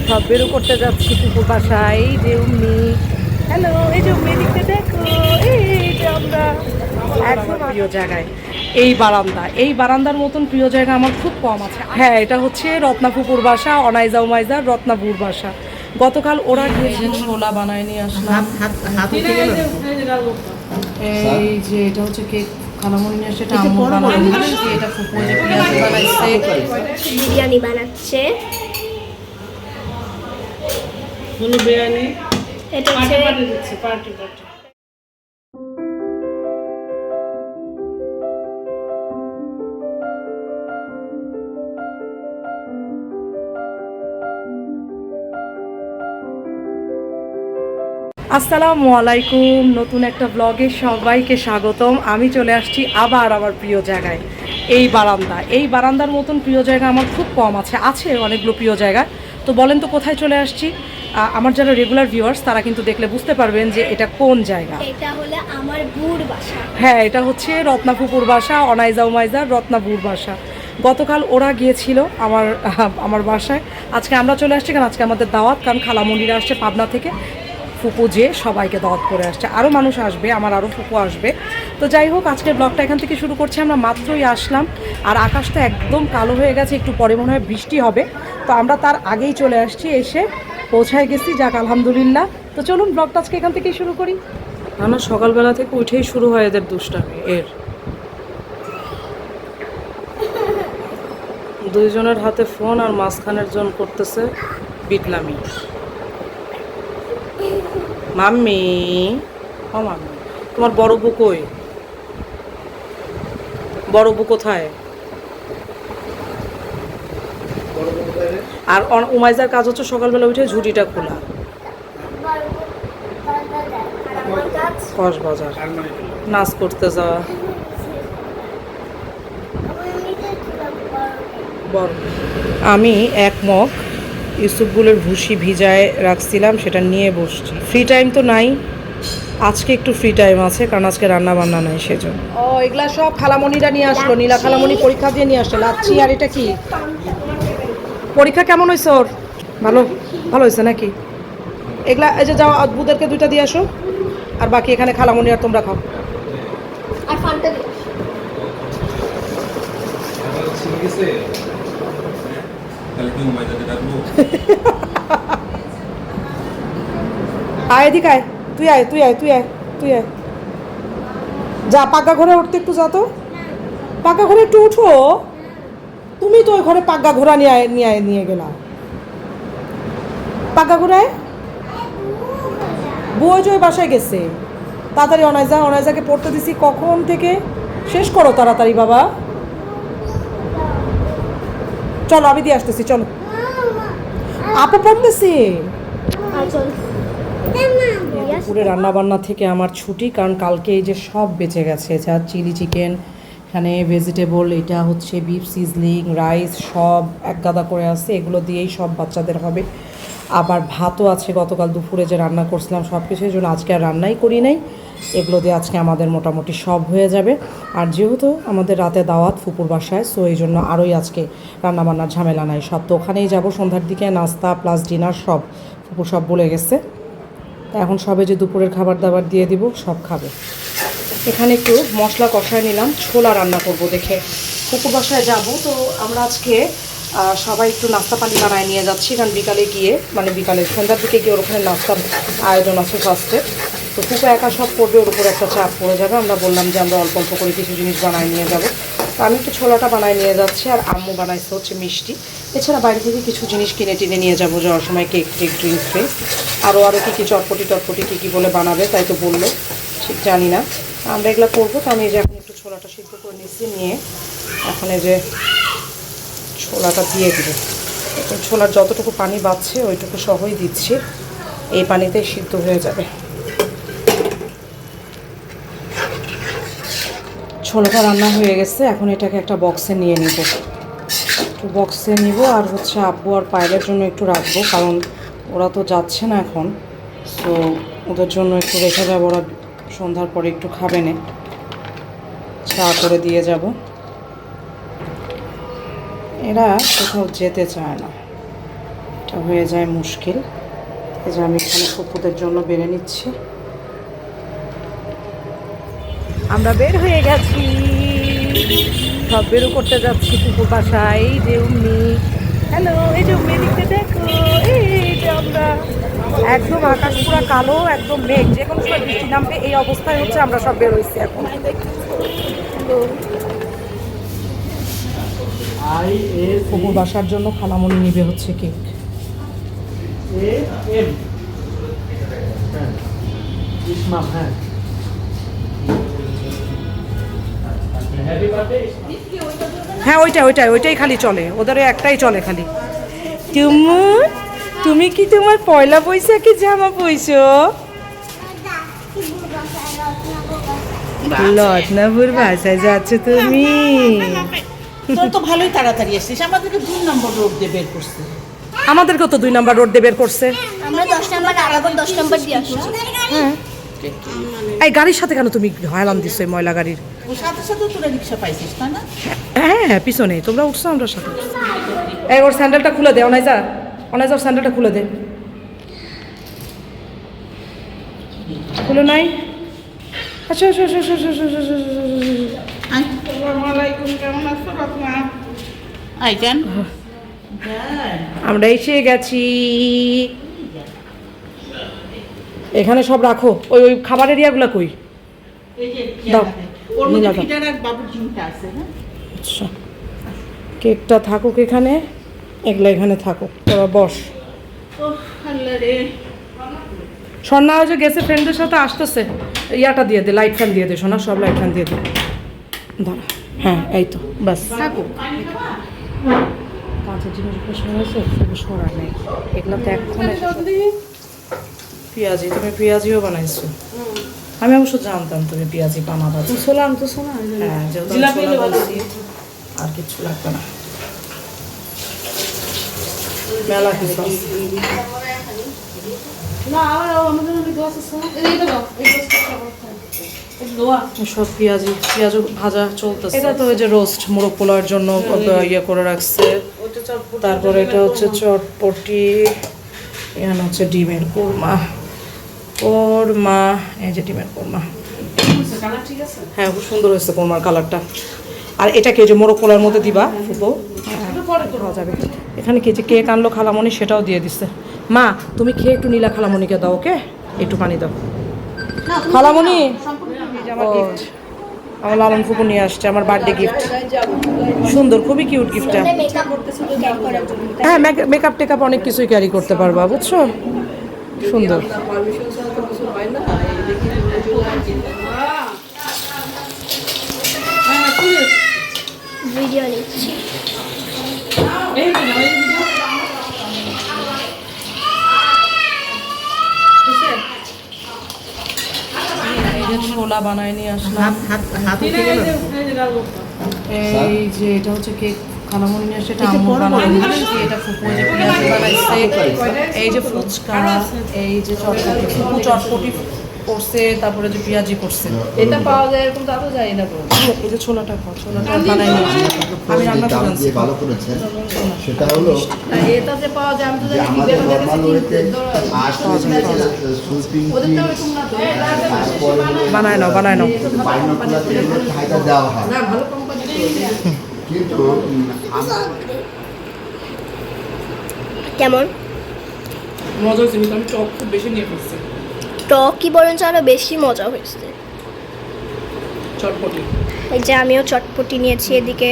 সব বেরো করতে যাচ্ছি পুকুর বাসায়। এই যে উম্মি, হ্যালো, এই যে উম্মি দিকতে দেখো, এই যে আমরা একদম প্রিয় জায়গায়। এই বারান্দার মতন প্রিয় জায়গা আমার খুব কম আছে। হ্যাঁ, এটা হচ্ছে রত্না পুকুর বাসা, অনাইজা উমাইজার রত্নাপুর বাসা। গতকাল ওরা গিয়েছিল, ছোলা বানায় নিয়ে আসলাম। এই যে এটা হচ্ছে কেক খালামুনি নিয়ে আসছে, এটা আম্মু বানাচ্ছে, এটা ফুপু যে পেঁয়াজ বানাইছে, বিরিয়ানি বানাচ্ছে। বিরিয়ানি এটা হচ্ছে পার্টি। আসসালামু আলাইকুম, নতুন একটা ব্লগে সবাইকে স্বাগতম। আমি চলে আসছি আবার আমার প্রিয় জায়গায়, এই বারান্দার মতন প্রিয় জায়গা আমার খুব কম আছে অনেকগুলো প্রিয় জায়গা। তো বলেন তো কোথায় চলে আসছি? আমার যারা রেগুলার ভিউয়ার্স তারা কিন্তু দেখলে বুঝতে পারবেন যে এটা কোন জায়গা। এটা হলো আমার বুড় বাসা। হ্যাঁ, এটা হচ্ছে রত্নাপুর বাসা, অনাইজা উমাইজার রত্নাপুর বাসা। গতকাল ওরা গিয়েছিল আমার বাসায়, আজকে আমরা চলে আসছি, কারণ আজকে আমাদের দাওয়াত, কারণ খালামুনিরা আসছে পাবনা থেকে। ফুপু যে সবাইকে দাওয়াত করে আসছে, আরও মানুষ আসবে, আমার আরও ফুপু আসবে। তো যাই হোক, আজকের ব্লগটা এখান থেকে শুরু করছি। আমরা মাত্রই আসলাম, আর আকাশটা একদম কালো হয়ে গেছে, একটু পরে মনে হয় বৃষ্টি হবে। তো আমরা তার আগেই চলে আসছি, এসে পৌঁছায় গেছি, যাক আলহামদুলিল্লাহ। তো চলুন ব্লগটা আজকে এখান থেকেই শুরু করি। না, সকালবেলা থেকে উঠেই শুরু হয় এদের দুষ্টামি। দুইজনের হাতে ফোন, আর মাঝখানের জন করতেছে বিটলামি। মাম্মি, ও মাম্মি, তোমার বড় বউ কই? বড় বউ কোথায়? আর উমাইজার কাজ হচ্ছে সকালবেলা উঠে ঝুড়িটা খোলা, কক্সবাজার নাচ করতে যাওয়া। বড় আমি এক মগ ইউসুফগুলোর ভুসি ভিজায় রাখছিলাম, সেটা নিয়ে বসছি। ফ্রি টাইম তো নাই, আজকে একটু ফ্রি টাইম আছে, কারণ আজকে রান্না বান্না নাই, সেজন্য। এগুলা সব খালামণিরা নিয়ে আসলো, নীলা খালামণি পরীক্ষা দিয়ে নিয়ে আসলো লাচ্ছি। আর এটা কি? পরীক্ষা কেমন হয়েছে ওর? ভালো হয়েছে নাকি? এগুলা এই যে যাও, বুদেরকে দুইটা দিয়ে আসো, আর বাকি এখানে খালামণি আর তোমরা খাও। আর ফান্টা দিও। আয় এদিকে আয়, তুই আয়। যা, পাকা ঘোড়া উঠতে একটু যা তো, পাকা ঘোড়া একটু উঠো। তুমি তো ওই ঘরে পাকা ঘোড়া নিয়ে গেলা। পাকা ঘোড়ায় বই যে ওই বাসায় গেছে। তাড়াতাড়ি অনাইজাকে পড়তে দিছি কখন থেকে, শেষ করো তাড়াতাড়ি বাবা। চলো আমি দিয়ে আসতেছি, চলো। আপু পড়তেছি। দুপুরে রান্নাবান্না থেকে আমার ছুটি, কারণ কালকে এই যে সব বেঁচে গেছে, যা চিলি চিকেন, এখানে ভেজিটেবল, এটা হচ্ছে বিফ সিজলিং, রাইস, সব এক গাদা করে আছে, এগুলো দিয়েই সব বাচ্চাদের হবে। আবার ভাতও আছে, গতকাল দুপুরে যে রান্না করছিলাম সব কিছুর জন্য আজকে আর রান্নাই করি নাই। এগুলো দিয়ে আজকে আমাদের মোটামুটি সব হয়ে যাবে। আর যেহেতু আমাদের রাতে দাওয়াত ফুপুর বাসায়, সো এই জন্য আরোই আজকে রান্নাবান্নার ঝামেলা নাই, সব তো ওখানেই যাবো সন্ধ্যার দিকে, নাস্তা প্লাস ডিনার সব ফুপু সব বলে গেছে। তা এখন সবে যে দুপুরের খাবার দাবার দিয়ে দিব, সব খাবে। এখানে একটু মশলা কষায় নিলাম, ছোলা রান্না করব দেখে। ফুপুর বাসায় যাবো, তো আমরা আজকে সবাই একটু নাস্তা পানি বানায় নিয়ে যাচ্ছি, কারণ বিকালে গিয়ে, মানে বিকালে সন্ধ্যার দিকে গিয়ে ওর ওখানে নাস্তার আয়োজন আছে ফার্স্টে। তো ফুপু একা সব করবে, ওর উপর একটা চাপ পড়ে যাবে। আমরা বললাম যে আমরা অল্প অল্প করে কিছু জিনিস বানায় নিয়ে যাব। তো আমি একটু ছোলাটা বানায় নিয়ে যাচ্ছি, আর আম্মু বানাইছে হচ্ছে মিষ্টি। এছাড়া বাইরে থেকে কিছু জিনিস কিনে টিনে নিয়ে যাবো যাওয়ার সময়, কেক টেক, ড্রিঙ্ক ফ্রিঙ্ক, আরও কী চটপটি কী বলে বানাবে, তাই তো বললো, ঠিক জানি না। আমরা এগুলো করবো। তো আমি এই যে এখন একটু ছোলাটা সিদ্ধ করে নিচ্ছি, নিয়ে এখন এই যে ছোলাটা দিয়ে দিব। এখন ছোলার যতটুকু পানি বাঁচছে ওইটুকু সহই দিচ্ছি, এই পানিতেই সিদ্ধ হয়ে যাবে। ছোলাটা রান্না হয়ে গেছে, এখন এটাকে একটা বক্সে নিয়ে নিব, একটু বক্সে নিব। আর হচ্ছে আব্বু আর পায়েলের জন্য একটু রাখবো, কারণ ওরা তো যাচ্ছে না এখন, সো ওদের জন্য একটু রেখে যাবো, ওরা সন্ধ্যার পরে একটু খাবে না, চা করে দিয়ে যাব। এরা কোথাও যেতে চায় না, এটা হয়ে যায় মুশকিল। এই যে আমি এখানে ফুপুদের জন্য বেড়ে নিচ্ছি। আমরা বের হয়ে গেছি, সব বেরো করতে যাচ্ছি পুকুর বাসায়। এই যে উম্মি, হ্যালো, এই যে উম্মি দিকতে দেখো, এই যে আমরা একদম আকাশ পুরা কালো, একদম মেঘ, যে কোনো সময় বৃষ্টি নামবে এই অবস্থায় হচ্ছে আমরা সব বের হয়েছি এখন। পুকুর বাসার জন্য খালামণি নিবে হচ্ছে কেক। হ্যাঁ ওইটাই খালি চলে, ওদের একটাই চলে খালি। তুমি কি তোমার পয়লা বৈশাখে জামা পইছো? লটনাপুর বাসায় যাচ্ছ তুমি? তোর তো ভালোই তাড়াতাড়ি আসছিস, আমাদেরকে 2 নম্বর রোড দিয়ে বের করছে। আমাদেরকেও তো 2 নাম্বার রোড দিয়ে বের করছে। আমরা 10 নাম্বার আলাদা 10 নাম্বার দিয়ে আসছি। হ্যাঁ, এই গাড়ির সাথে কেন তুমি হয়রান দিচ্ছ এই ময়লা গাড়ির? ওর সাথে সাথে তোরা রিক্সা পাইছিস তাই না? হ্যাঁ পিছনে তোমরা উঠছো, আমরা সাথে। এই ওর স্যান্ডেলটা খুলে দে, অনাইজা ওর স্যান্ডেলটা খুলে দে। খুলে নাই? আচ্ছা আচ্ছা আচ্ছা আচ্ছা আচ্ছা আচ্ছা আচ্ছা। আসসালামু আলাইকুম, কেমন আছো রত্না? I can? আমরা এসে গেছি। এখানে সব রাখো। ওই ওই খাবারের ইয়াগুলো কই? এই যে দাও। ওর মধ্যে নিয়ে দাও। ফিটার আর বাবুর জিমটা আছে না? আচ্ছা, কেকটা থাকুক এখানে, এগুলো এখানে থাকুক, তোরা বস। ওহ আল্লাহ রে। স্বর্ণা ওই যে গেছে ফ্রেন্ডদের সাথে, আসতেছে। ইয়াটা দিয়ে দে, লাইট ফ্যান দিয়ে দে সোনা, সব লাইট ফ্যান দিয়ে দে। দাঁড়া, হ্যাঁ এই তো বাস। কাঁচের জিনিসগুলো সরাইছে, সরা নেই এগুলো তো এখন। পেঁয়াজি, তুমি পেঁয়াজিও বানাইছো? আমি অবশ্য জানতাম তুমি পেঁয়াজি বানাবা। সোলাম তো শোনা। হ্যাঁ, যেহেতু আমি জিলাপি ছোলা হলে বলছি, আর কিচ্ছু লাগবে না। মেলা কিছু আছে। না আর আমাদের ওই দোয়া আছে শোনা। এইটা দাও, এই দোয়া। সব পেঁয়াজ ভাজা চলতেছে। এটা তো ওই যে রোস্ট মোরগ পোলাওয়ের জন্য ইয়ে করে রাখছে। ওটা চটপটি। তারপরে এটা হচ্ছে চটপটি, এখানে হচ্ছে ডিমের কোরমা। এই যে ডিমের কোরমা। কালার ঠিক আছে? হ্যাঁ, খুব সুন্দর হয়েছে কোরমার কালারটা। আর এটাকে যে মোরগ পোলার মধ্যে দিবা ফুপো, এটা পরে করব। খাওয়া যাবে। এখানে কি যে কেক আনলো খালামণি, সেটাও দিয়ে দিচ্ছে। মা তুমি খেয়ে একটু নীলা খালামণিকে দাও, ওকে? একটু পানি দাও খালামণি। এই যে আমার গিফট, আমার লালন ফুপু নিয়ে আসছে, আমার বার্থডে গিফট। সুন্দর, খুবই কিউট গিফটটা। মেকআপ করতেছি তো ক্যারি করার জন্য। হ্যাঁ, মেকআপ টেকআপ অনেক কিছুই ক্যারি করতে পারবা, বুঝছো? সুন্দর। ভিডিও নিচ্ছি। এই যে নাও, এই যে দাও। এই যে ছোলা বানায় নিয়ে আসলাম। হাত উঠে গেল। এই যে ডাল ভর্তা। এই যে এটা হচ্ছে কেক খালামণি নিয়ে আসছে, এটা আম্মু বানাইছে, এটা ফুপু যে পেঁয়াজি বানাইছে, এই যে ফুচকা, এই যে চটপটি, ফুপু চটপটি করছে, তারপরে যে পেঁয়াজি করছে। এটা পাওয়া যায় এরকম তা তো জানি না বল। এই যে ছোলাটা খাও, ছোলাটা বানাই নিয়ে আসছে। আমি রান্না করে আনছি। ভালো করেছেন, সেটা হলো এটা যে পাওয়া যায় আমি তো যে জানি কি আমাদের বের নর্মাল ওয়েতে বানায় নাও। বাইনোকুলার ফায়দা দেওয়া হয়, কিন্তু কেমন মজা হয়েছে, কিন্তু আমি চপ খুব বেশি নিয়ে ফেলছি। টকই বরঞ্চ আরো বেশি মজা হয়েছে। চটপটি এই যে আমিও চটপটি নিয়েছি এদিকে।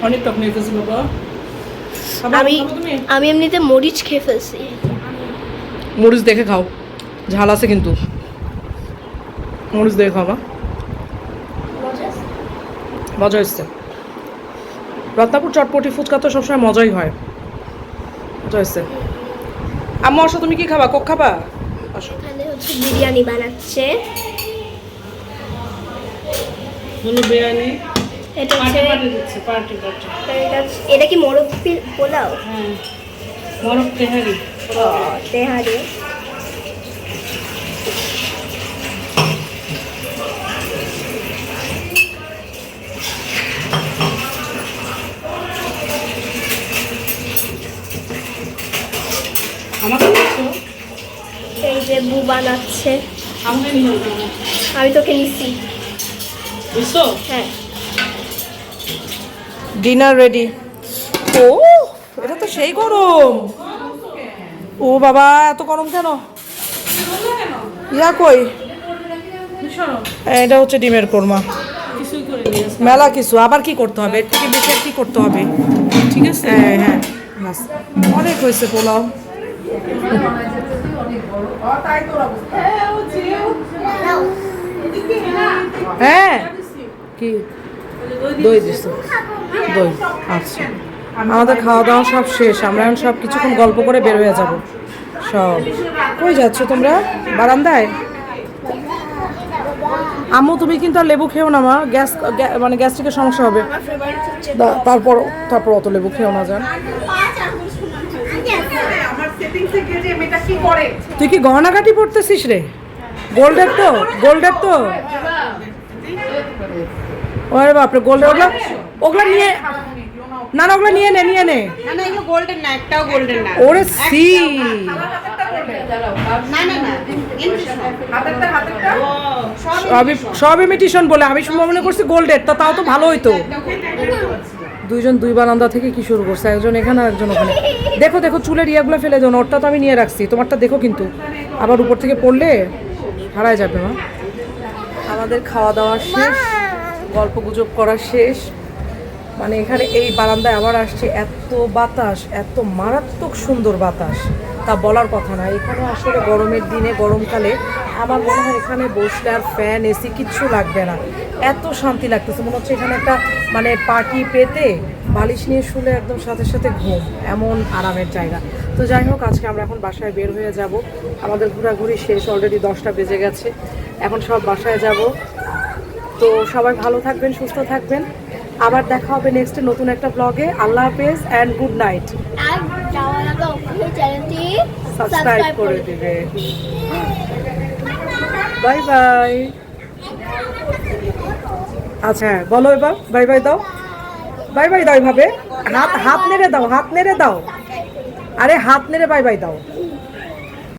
অনেক টক নিয়ে ফেলছি বাবা। আমি এমনিতে মরিচ খেয়ে ফেলছি। মরিচ দেখে খাও, ঝাল আছে কিন্তু। মরিচ দেখে খাও মা, মজা হয়েছে। রত্নাপুর চটপটি ফুচকা তো সবসময় মজাই হয়। মজা হয়েছে। আম্মু আসো, তুমি কি খাবা? কোক খাবা? আসো। এখানে হচ্ছে বিরিয়ানি বানাচ্ছে। হলো বিরিয়ানি। এটা হচ্ছে দিচ্ছে পার্টি। এটা কি মোরগ পোলাও? হ্যাঁ, মরক তেহারি। তেহারি। বানাচ্ছে। আমাকে নিয়ে যাবো। আমি তোকে নিচ্ছি। বুঝছো? হ্যাঁ, ডিনার রেডি। ও এটা তো সেই গরম। ও বাবা এত গরম কেন? ইয়া কই? এটা হচ্ছে ডিমের কোরমা। কিছুই করে নিয়ে আসো। মেলা কিছু আবার কি করতে হবে, এর থেকে বেশি আর কি করতে হবে? ঠিক আছে? হ্যাঁ হ্যাঁ বাস অনেক হয়েছে পোলাও। হ্যাঁ কি দই দিছো? দই আচ্ছা। আমাদের খাওয়া দাওয়া সব শেষ, আমরা এখন সব কিছুক্ষণ গল্প করে বের হয়ে যাব সব। কই যাচ্ছ তোমরা? বারান্দায়? আম্মু তুমি কিন্তু আর লেবু খেও না মা, মানে গ্যাস্ট্রিকের সমস্যা হবে। আমার ফেভারিট হচ্ছে তারপর অত লেবু খেও না জান। তুই কি গহনাগাটি পড়তেছিস রে? গোল্ডের তো, গোল্ডের তো। ওরে বাপরে গোল্ডের, ওগুলা নিয়ে না না ওগুলা নিয়ে নে নিয়ে নে। না না এগুলো গোল্ডেন না, একটাও গোল্ডেন না। ওরে সি না না না সব ইমিটেশন বলে আমি মনে করছি গোল্ডের, তাও তো ভালো হইতো। দুইজন দুই বারান্দা থেকে কি শুরু করছে, একজন এখানে আর একজন ওখানে। দেখো দেখো চুলের ইয়েগুলো ফেলে দেও, ওরটা তো আমি নিয়ে রাখছি, তোমারটা দেখো কিন্তু আবার উপর থেকে পড়লে হারায় যাবে মা। আমাদের খাওয়া দাওয়া শেষ, গল্প গুজব করা শেষ। মানে এখানে এই বারান্দায় আবার আসছে, এত বাতাস, এত মারাত্মক সুন্দর বাতাস, তা বলার কথা না। এখানে আসলে গরমের দিনে গরমকালে আমার মনে হয় এখানে বসলে আর ফ্যান এসি কিচ্ছু লাগবে না, এত শান্তি লাগতেছে। মনে হচ্ছে এখানে একটা মানে পার্টি পেতে বালিশ নিয়ে শুলে একদম সাথে সাথে ঘুম, এমন আরামের জায়গা। তো যাই হোক আজকে আমরা এখন বাসায় বের হয়ে যাব, আমাদের ঘোরাঘুরি শেষ, অলরেডি 10টা বেজে গেছে, এখন সব বাসায় যাব। তো সবাই ভালো থাকবেন, সুস্থ থাকবেন, আবার দেখা হবে নেক্সট নতুন একটা ব্লগে। আল্লাহ হাফেজ অ্যান্ড গুড নাইট। আর যাওয়ার আগে অবশ্যই চ্যানেলটি সাবস্ক্রাইব করে দিবে। Bye bye. আচ্ছা হ্যাঁ বলো এবার বাই বাই দাও, বাই বাই দাও এভাবে, হাত নেড়ে দাও, হাত নেড়ে দাও, আরে হাত নেড়ে বাই বাই দাও।